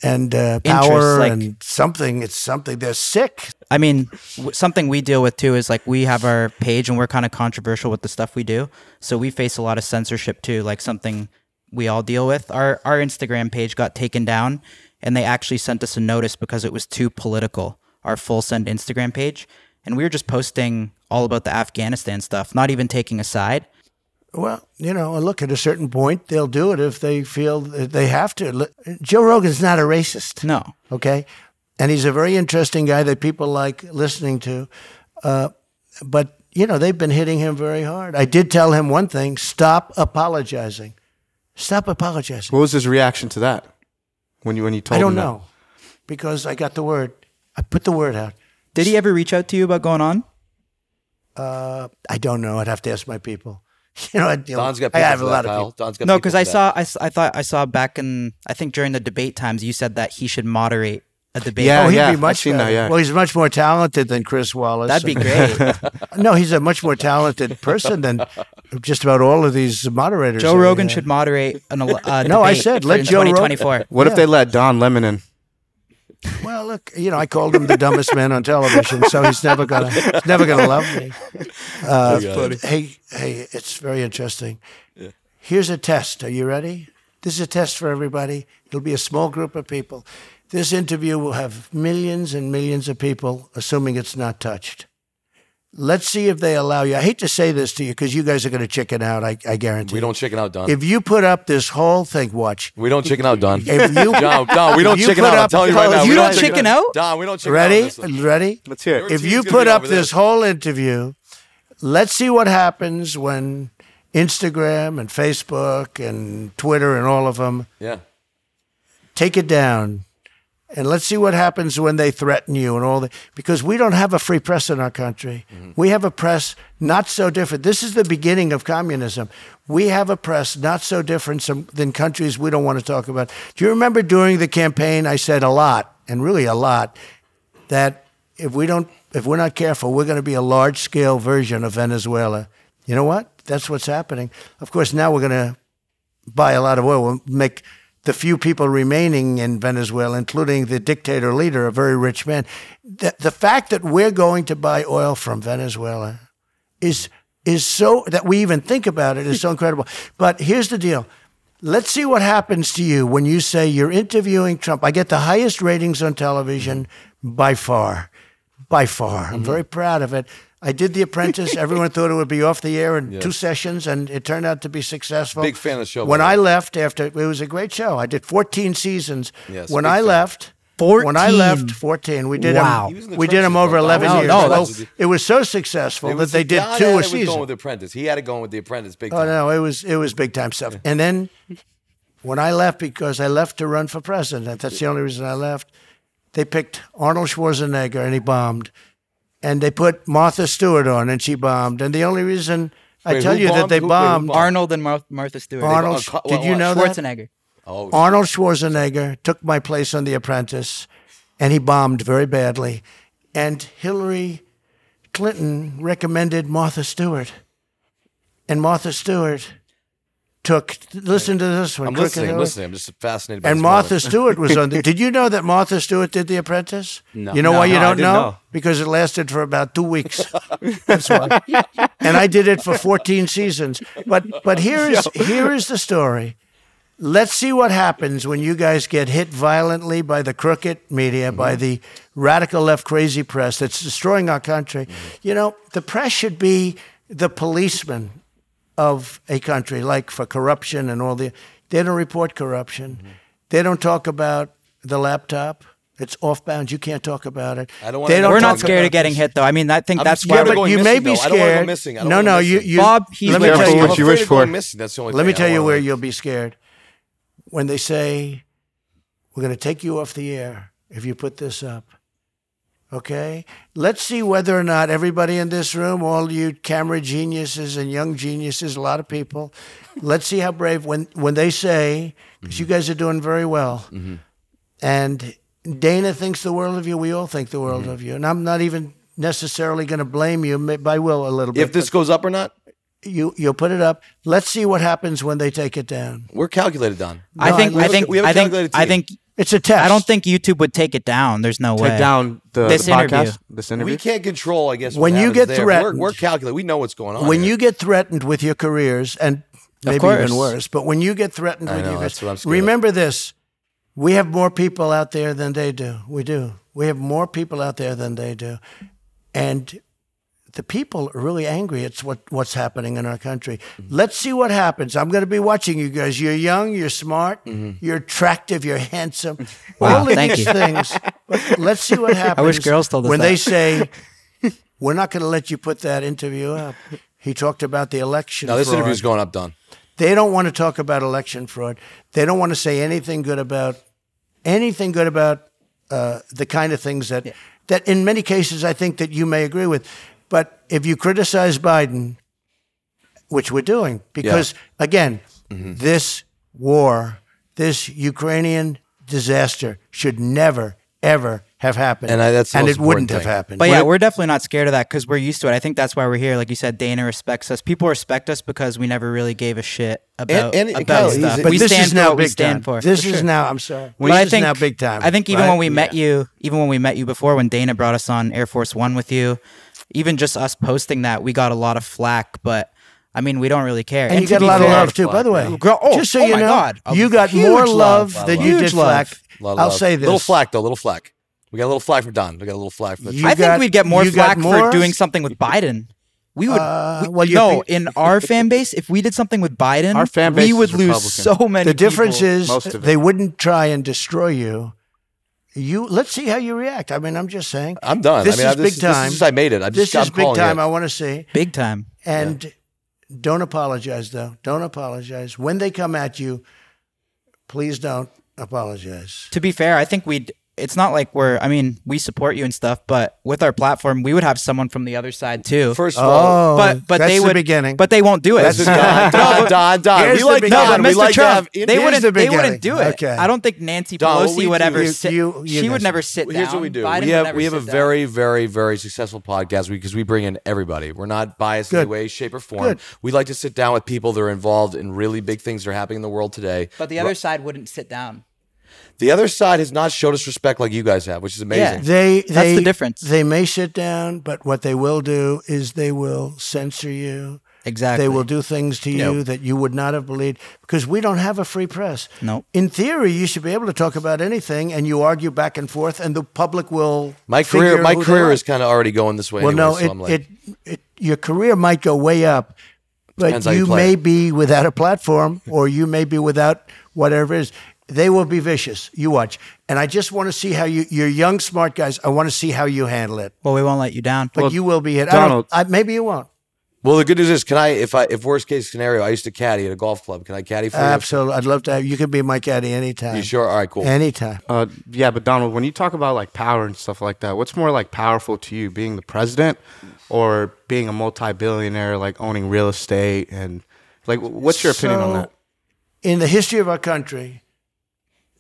power like- and something. It's something. They're sick. I mean, something we deal with too is we have our page and we're kind of controversial with the stuff we do. So we face a lot of censorship too, like something we all deal with. Our Instagram page got taken down and they actually sent us a notice because it was too political, our Full Send Instagram page. And we were just posting all about the Afghanistan stuff, not even taking a side. Well, look, at a certain point, they'll do it if they feel that they have to. Joe Rogan's not a racist. No. Okay? And he's a very interesting guy that people like listening to. But, they've been hitting him very hard. I did tell him one thing: stop apologizing. Stop apologizing. What was his reaction to that when you told him I don't that? know, because I got the word. I put the word out. Did he ever reach out to you about going on? I don't know. I'd have to ask my people. Don's got I people have for a that, lot of Kyle. people. Don's got No, people because for that. I thought I saw back in, I think during the debate times, you said that he should moderate a debate. Yeah, Oh, he'd yeah, be much I've seen better. that, yeah. Well, he's much more talented than Chris Wallace. That'd be great. No, he's a much more talented person than just about all of these moderators. Joe that we Rogan have. should moderate an No, I debate said, for let in Joe Rogan- 2024. What if they let Don Lemon in? Well, look, I called him the dumbest man on television, so he's never gonna love me. Hey, it's very interesting. Here's a test. Are you ready? This is a test for everybody. It'll be a small group of people. This interview will have millions and millions of people, assuming it's not touched. Let's see if they allow you. I hate to say this to you because you guys are going to chicken out, I guarantee. We don't chicken out, Don. If you put up this whole thing, watch. We don't chicken out, Don. If you, Don, we don't you chicken put out. I'm up- telling you right now. You we don't chicken out? Don, we don't chicken ready? out. Listen. Ready? Let's hear it. If team's you gonna put be up over this there. whole interview, let's see what happens when Instagram and Facebook and Twitter and all of them Yeah. take it down. And let's see what happens when they threaten you and all that. Because we don't have a free press in our country. We have a press not so different. This is the beginning of communism. We have a press not so different than countries we don't want to talk about. Do you remember during the campaign, I said a lot, and really a lot, that if we're not careful, we're going to be a large-scale version of Venezuela. You know what? That's what's happening. Of course, now we're going to buy a lot of oil. We'll make the few people remaining in Venezuela, including the dictator leader, a very rich man. The fact that we're going to buy oil from Venezuela is so, that we even think about it, is so incredible. But here's the deal. Let's see what happens to you when you say you're interviewing Trump. I get the highest ratings on television by far. By far. I'm very proud of it. I did The Apprentice. Everyone thought it would be off the air in 2 sessions, and it turned out to be successful. Big fan of the show, When by the I way. left after, it was a great show. I did 14 seasons. Yes, when big I fan. left, 14? When I left, 14. We did Wow. them. He was in the We did them trenches, over though. 11 No, years. no, Well, that's- it was so successful that they did Don 2 had a it with season. going with The Apprentice. He had it going with The Apprentice big Oh time. no, it was big time stuff. And then when I left, because I left to run for president, that's the only reason I left, they picked Arnold Schwarzenegger and he bombed. And they put Martha Stewart on and she bombed. And the only reason I Wait, tell who you that bombed? they Who bombed, Arnold and Martha Stewart. Arnold, did you know that? Schwarzenegger. Oh, Arnold Schwarzenegger took my place on The Apprentice, and he bombed very badly. And Hillary Clinton recommended Martha Stewart. And Martha Stewart took, listen to this one. I'm Crooked listening. I'm Hillary. listening. I'm just fascinated by And this Martha moment. Stewart was on the, did you know that Martha Stewart did The Apprentice? No. You know No, why you no, I don't didn't know? know. Because it lasted for about 2 weeks. That's why. And I did it for 14 seasons. But here is the story. Let's see what happens when you guys get hit violently by the crooked media, by the radical left crazy press that's destroying our country. You know, the press should be the policeman of a country, like for corruption and all the. They don't report corruption. They don't talk about the laptop. It's off bounds. You can't talk about it. I don't wanna They know. We're talk not scared about of getting this. hit, though. I mean, I think I'm that's scared why of But going you may missing, be though. I don't wanna go scared. missing. I don't No, wanna no, go you, missing. you. Bob, he's let me very tell careful you. what I'm you afraid wish of going for. missing. That's the only Let me thing. I tell you don't where wanna- you'll be scared. When they say, we're going to take you off the air if you put this up. Okay? Let's see whether or not everybody in this room, all you camera geniuses and young geniuses, a lot of people, let's see how brave, when they say, because you guys are doing very well, and Dana thinks the world of you, we all think the world of you, and I'm not even necessarily going to blame you, but I will a little bit. If this goes up or not, You'll put it up. Let's see what happens when they take it down. we're calculated, Don. I No, think I I think we have a I think calculated I team. think It's a test. I don't think YouTube would take it down. There's no way. Take down the This interview. podcast. This interview. We can't control, I guess. When what you happens get there. threatened- we're calculated. We know what's going on. when here. you get threatened with your careers, and maybe course. even worse, but when you get threatened I with know, your that's what I'm scared of. remember this: we have more people out there than they do. We do. We have more people out there than they do, and the people are really angry at what's happening in our country. Let's see what happens. I'm going to be watching you guys. You're young, you're smart, you're attractive, you're handsome. Wow, All of thank these you. things. But let's see what happens. wish girls told us when that. they say, we're not going to let you put that interview up. He talked about the election no, this fraud. interview's going up, Don. They don't want to talk about election fraud. They don't want to say anything good about the kind of things that in many cases I think that you may agree with. But if you criticize Biden, which we're doing, because again, this war, this Ukrainian disaster should never, ever have happened. And that's the and most it wouldn't important have thing. happened. But yeah, we're definitely not scared of that because we're used to it. I think that's why we're here. Like you said, Dana respects us. People respect us because we never really gave a shit about, And about Kyle, stuff. he's- but we this stand is for now what we big stand time. for. This for is sure. now. I'm sorry. But I This think is now big time. I think even right? when we met you, before, when Dana brought us on Air Force One with you, even just us posting that, we got a lot of flack. But I mean, we don't really care. And you to got a be lot of fair- love too, by the way. Just so oh you my know, God, a you got huge more love. love than Huge you did love. flack. Lot of I'll love. say this. Little flack, though. Little flack. We got a little flack from Don. We got a little flack from the You I think got- we'd get more you got flack more? for doing something with Biden. We would. well, you no, pe- in our fan base, if we did something with Biden, Our fan base we would is lose Republican. so many. The difference people. is Most of it. they wouldn't try and destroy you. Let's see how you react. I mean, I'm just saying. I'm done. This I mean, is big time. This is, I made it. I'm This just, is I'm big calling time. it. I want to see. big time. And don't apologize, though. Don't apologize. When they come at you, please don't apologize. To be fair, I think we'd. It's not like I mean, we support you and stuff, but with our platform, we would have someone from the other side too. First of all, Oh, but that's they the would. beginning. But they won't do it. Don. Here's We the like beginning. No, Don. but We Mr. like to Trump, have. they Here's the wouldn't. They beginning. wouldn't do it. Okay. I don't think Nancy Don, what Pelosi we would do ever is sit. you She would guys- never sit down. Here's what we do. Biden We would have never we have a sit down. very, very, very successful podcast because we bring in everybody. We're not biased in Good. any way, shape, or form. Good. We like to sit down with people that are involved in really big things that are happening in the world today. But the other side wouldn't sit down. The other side has not showed us respect like you guys have, which is amazing. That's the difference. They may sit down, but what they will do is they will censor you. Exactly. They will do things to you that you would not have believed because we don't have a free press. Nope. In theory, you should be able to talk about anything, and you argue back and forth, and the public will. My figure career who they are. is kind of already going this way. Well, anyway, no, so I'm like, your career might go way up, but Depends how you you play may it. be without a platform, or you may be without whatever it is. They will be vicious. You watch, and I just want to see how you're young, smart guys. I want to see how you handle it. Well, we won't let you down. But Well, you will be hit. Donald- Maybe you won't. Well, the good news is, if worst case scenario, I used to caddy at a golf club. Can I caddy for you? Absolutely. I'd love to have you. Can be my caddy anytime. You sure? All right, cool. Anytime. Yeah, but Donald, when you talk about like power and stuff like that, what's more like powerful to you, being the president or being a multi-billionaire, like owning real estate, and like what's your opinion on that? In the history of our country,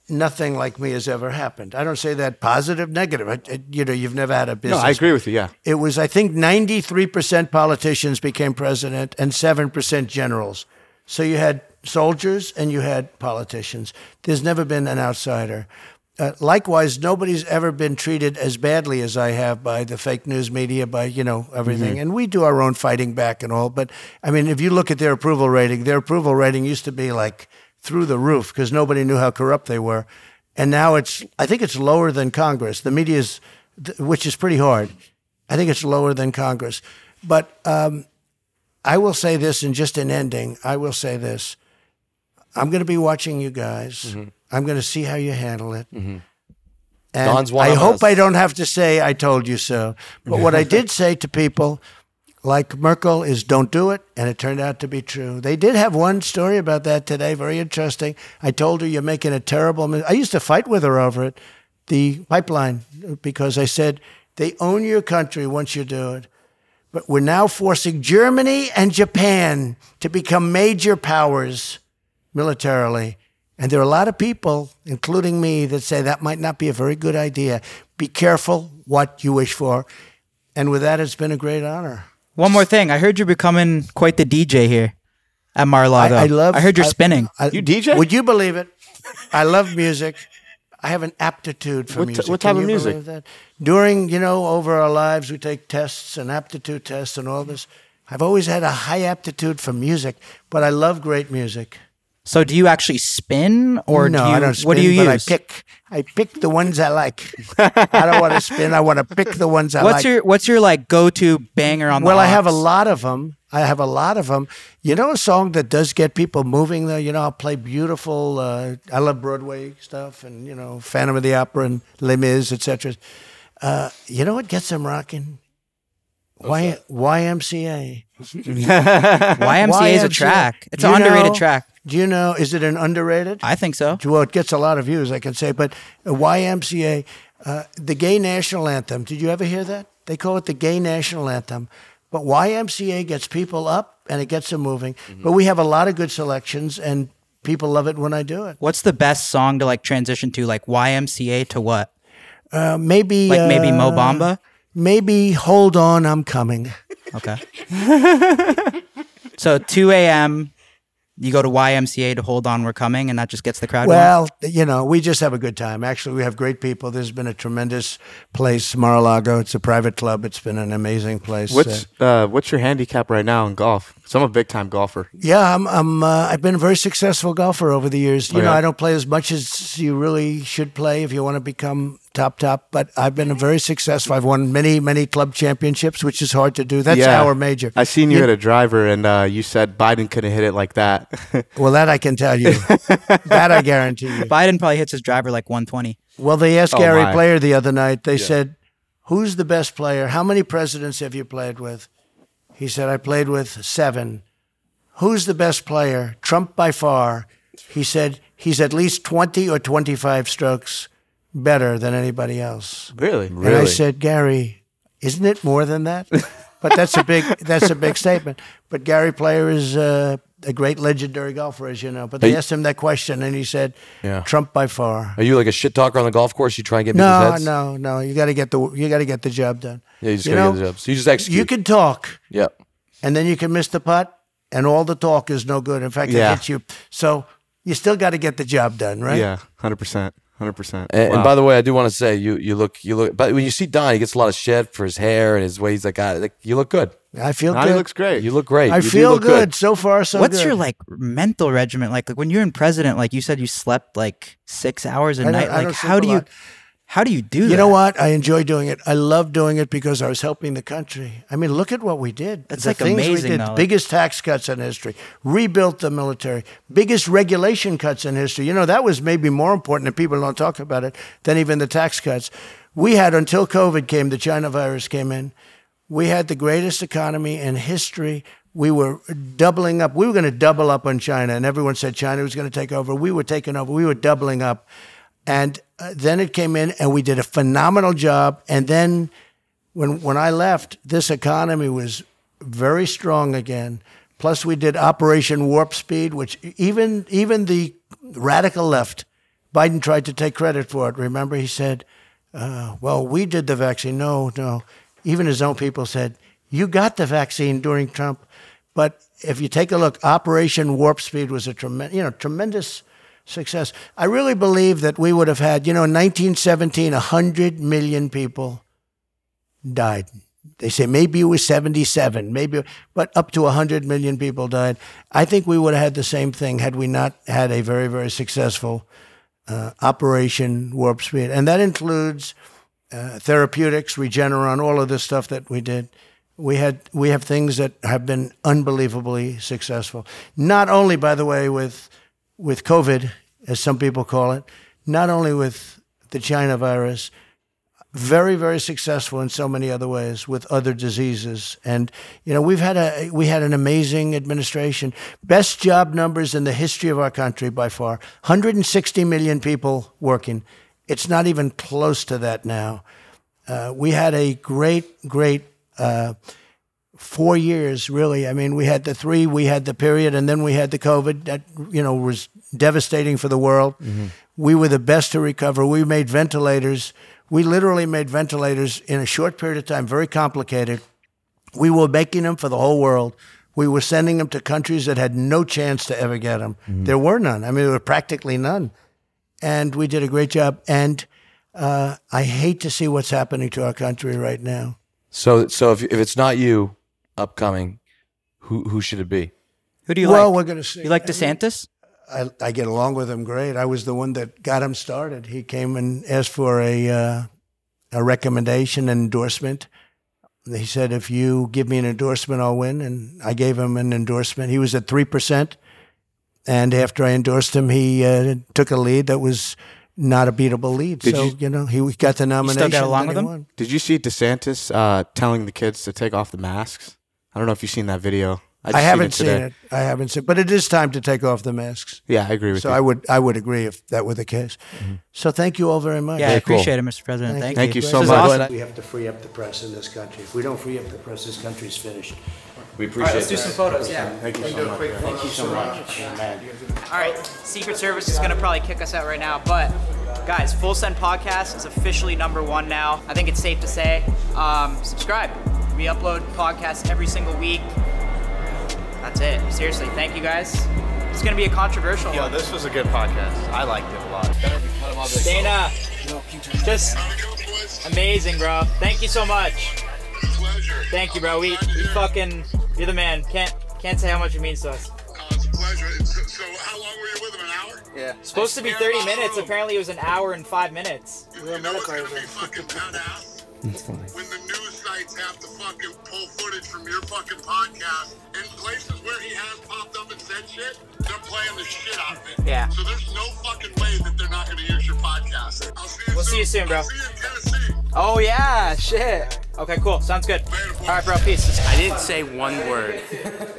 nothing like me has ever happened. I don't say that positive, negative. You've never had a business. No, I agree with you. Yeah, it was, I think, 93% politicians became president and 7% generals. So you had soldiers and you had politicians. There's never been an outsider. Likewise, nobody's ever been treated as badly as I have by the fake news media, by, everything. And we do our own fighting back and all. But, I mean, if you look at their approval rating used to be like through the roof because nobody knew how corrupt they were. And now I think it's lower than Congress. The media's, which is pretty hard. I think it's lower than Congress. But I will say this, and just in ending, I will say this. I'm going to be watching you guys. Mm-hmm. I'm going to see how you handle it. Mm-hmm. And I hope I don't have to say I told you so. But what I did say to people like Merkel is don't do it, and it turned out to be true. They did have one story about that today, very interesting. I told her you're making a terrible mistake. I used to fight with her over it, the pipeline, because I said they own your country once you do it. But we're now forcing Germany and Japan to become major powers militarily. And there are a lot of people, including me, that say that might not be a very good idea. Be careful what you wish for. And with that, it's been a great honor. One more thing. I heard you're becoming quite the DJ here at Mar-a-Lago. I heard you're spinning. You DJ? Would you believe it? I love music. I have an aptitude for music. What type of music? That? During, over our lives, we take tests and aptitude tests and all this. I've always had a high aptitude for music, but I love great music. So do you actually spin, or no? I don't spin. What do you use? I pick the ones I like. I don't want to spin. I want to pick the ones I like. What's your like go-to banger on the Well, aux? I have a lot of them. You know a song that does get people moving though? I'll play beautiful, I love Broadway stuff and, Phantom of the Opera and Les Mis, etc. You know what gets them rocking? YMCA. YMCA is a track. It's an underrated track. Do you know, is it an underrated? I think so. Well, it gets a lot of views, I can say. But YMCA, the gay national anthem, did you ever hear that? They call it the gay national anthem. But YMCA gets people up and it gets them moving. Mm-hmm. But we have a lot of good selections and people love it when I do it. What's the best song to like transition to? Like YMCA to what? Maybe Mo Bamba? Maybe Hold On, I'm Coming. Okay. So 2 a.m., you go to YMCA to Hold On, We're Coming, and that just gets the crowd going? We just have a good time. Actually, we have great people. There's been a tremendous place, Mar-a-Lago. It's a private club. It's been an amazing place. What's your handicap right now in golf? Because I'm a big-time golfer. Yeah, I've been a very successful golfer over the years. You know, I don't play as much as you really should play if you want to become top, but I've been very successful. I've won many club championships, which is hard to do. That's our major. I seen you hit a driver, and you said Biden couldn't hit it like that. Well, that I can tell you. That I guarantee you. Biden probably hits his driver like 120. Well, they asked Gary Player the other night. They said, who's the best player? How many presidents have you played with? He said, I played with 7. Who's the best player? Trump by far. He said, he's at least 20 or 25 strokes better than anybody else. Really? And I said, Gary, isn't it more than that? But that's a big statement. But Gary Player is a great legendary golfer, as you know. But they asked him that question, and he said, Trump by far. Are you like a shit talker on the golf course? You try and get people's heads? No. You got to get the job done. Yeah, you just got to get the job. So you just execute. You can talk. Yep. And then you can miss the putt, and all the talk is no good. In fact, it hits you. So you still got to get the job done, right? Yeah, 100%. 100%. And by the way, I do want to say you look. But when you see Don, he gets a lot of shit for his hair and his way. He's like, you look good. I feel good. He looks great. You look great. I feel good. So far, so What's good. your like mental regimen? Like when you're in president, like you said, you slept like 6 hours a night. Like how do you do that? You know what? I enjoy doing it. I love doing it because I was helping the country. I mean, look at what we did. That's like amazing. Biggest tax cuts in history. Rebuilt the military. Biggest regulation cuts in history. You know, that was maybe more important, and people don't talk about it, than even the tax cuts. We had, until COVID came, the China virus came in, We had the greatest economy in history. We were doubling up. We were going to double up on China, and everyone said China was going to take over. We were taking over. We were doubling up. And then it came in, and we did a phenomenal job. And then when I left, this economy was very strong again. Plus, we did Operation Warp Speed, which even the radical left, Biden tried to take credit for it. Remember, he said, well, we did the vaccine. No. Even his own people said, you got the vaccine during Trump. But if you take a look, Operation Warp Speed was a tremendous success. I really believe that we would have had, in 1917, 100 million people died. They say maybe it was 77, but up to 100 million people died. I think we would have had the same thing had we not had a very, very successful Operation Warp Speed. And that includes therapeutics, Regeneron, all of this stuff that we did. We have things that have been unbelievably successful. Not only, by the way, with COVID, as some people call it, not only with the China virus, very, very successful in so many other ways with other diseases. And, we had an amazing administration. Best job numbers in the history of our country by far. 160 million people working. It's not even close to that now. We had a great 4 years, really. I mean, we had the three, we had the period, and then we had the COVID that, was devastating for the world. Mm-hmm. We were the best to recover. We made ventilators. We literally made ventilators in a short period of time, very complicated. We were making them for the whole world. We were sending them to countries that had no chance to ever get them. Mm-hmm. There were none. I mean, there were practically none. And we did a great job. And I hate to see what's happening to our country right now. So if it's not you upcoming, who should it be? Who do you like? Well, we're going to see. You like DeSantis? I get along with him great. I was the one that got him started. He came and asked for a recommendation, an endorsement. He said, if you give me an endorsement, I'll win. And I gave him an endorsement. He was at 3%. And after I endorsed him, he took a lead that was not a beatable lead. He got the nomination. You still got along with him? Did you see DeSantis telling the kids to take off the masks? I don't know if you've seen that video. I haven't seen it. I haven't seen it. But it is time to take off the masks. Yeah, I agree with you. So I would agree if that were the case. Mm-hmm. So thank you all very much. Yeah, I appreciate it, Mr. President. Thank you so much. Awesome. We have to free up the press in this country. If we don't free up the press, this country's finished. We appreciate it. Let's do some photos, yeah. Thank you so much. Thank you so much. All right, Secret Service is going to probably kick us out right now, but guys, Full Send Podcast is officially #1 now. I think it's safe to say. Subscribe. We upload podcasts every single week. That's it. Seriously, thank you guys. It's going to be a controversial one. This was a good podcast. I liked it a lot. Dana, just amazing, bro. Thank you so much. Thank you, bro. We fucking, you're the man. Can't say how much it means to us. It's a pleasure. So how long were you with him, an hour? Yeah. Supposed to be 30 minutes. Apparently it was an hour and 5 minutes. You know what's going to be fucking badass? When the news sites have to fucking pull footage from your fucking podcast in places where he has popped up and said shit, they're playing the shit out of it. Yeah. So there's no fucking way that they're not going to use your podcast. We'll see you soon, bro. I'll see you in Tennessee. Oh, yeah. Shit. Okay, cool. Sounds good. All right, bro. Peace. I didn't say one word,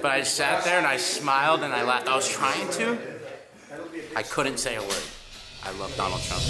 but I sat there and I smiled and I laughed. I was trying to. I couldn't say a word. I love Donald Trump.